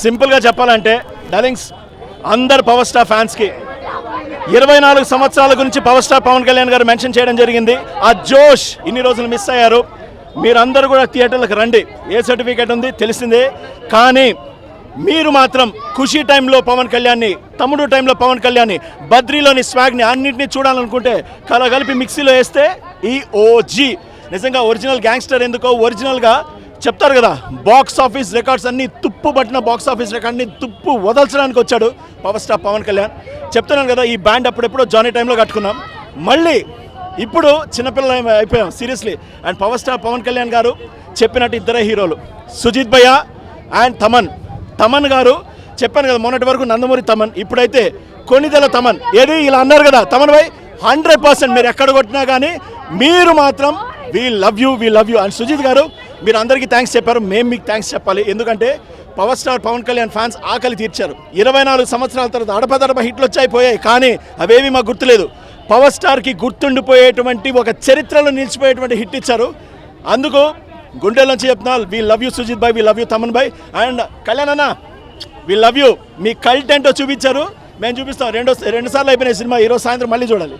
సింపుల్గా చెప్పాలంటే డార్లింగ్స్, అందరు పవర్ స్టార్ ఫ్యాన్స్కి 24 సంవత్సరాల గురించి పవర్ స్టార్ పవన్ కళ్యాణ్ గారు మెన్షన్ చేయడం జరిగింది. ఆ జోష్ ఇన్ని రోజులు మిస్ అయ్యారు. మీరందరూ కూడా థియేటర్లకు రండి. ఏ సర్టిఫికేట్ ఉంది తెలిసిందే, కానీ మీరు మాత్రం ఖుషీ టైంలో పవన్ కళ్యాణ్ని, తమ్ముడు టైంలో పవన్ కళ్యాణ్ని, బద్రీలోని స్వాగ్ని అన్నింటినీ చూడాలనుకుంటే కలగలిపి మిక్సీలో వేస్తే ఈ ఓజీ నిజంగా ఒరిజినల్ గ్యాంగ్స్టర్. ఎందుకో ఒరిజినల్గా చెప్తారు కదా, బాక్స్ ఆఫీస్ రికార్డ్స్ అన్ని తుప్పు పట్టిన బాక్స్ ఆఫీస్ రికార్డ్ని తుప్పు వదల్చడానికి వచ్చాడు పవర్ స్టార్ పవన్ కళ్యాణ్. చెప్తున్నాను కదా, ఈ బ్యాండ్ అప్పుడెప్పుడో జానీ టైంలో కట్టుకున్నాం, మళ్ళీ ఇప్పుడు చిన్నపిల్లలు అయిపోయాం seriously. And power star Pavan Kalyan garu చెప్పినట్టు ఇద్దరే హీరోలు, సుజిత్ భయ్య అండ్ తమన్ గారు. చెప్పాను కదా మొన్నటి వరకు నందమూరి తమన్, ఇప్పుడైతే కొనిదెల తమన్. ఏది ఇలా అన్నారు కదా తమన్ భాయ్, 100% మీరు ఎక్కడ కొట్టినా కానీ మీరు మాత్రం we love you. And Sujith garu, మీరు అందరికీ థ్యాంక్స్ చెప్పారు, మేము మీకు థ్యాంక్స్ చెప్పాలి. ఎందుకంటే power star Pavan Kalyan fans ఆకలి తీర్చారు. 24 సంవత్సరాల తర్వాత అడపదడప హిట్లు వచ్చాయిపోయాయి, కానీ అవేవి మాకు గుర్తులేదు. పవర్ స్టార్కి గుర్తుండిపోయేటువంటి ఒక చరిత్రలో నిలిచిపోయేటువంటి హిట్ ఇచ్చారు. అందుకు గుండెల నుంచి చెప్తున్నా, we love you Sujith bhai, we love you Thaman bhai. And Kalyan అన్న, వీ లవ్ యూ. మీ కల్ట్ ఏంటో చూపించారు, మేము చూపిస్తాం. రెండు సార్లు అయిపోయినాయి సినిమా, ఈరోజు సాయంత్రం మళ్ళీ చూడాలి.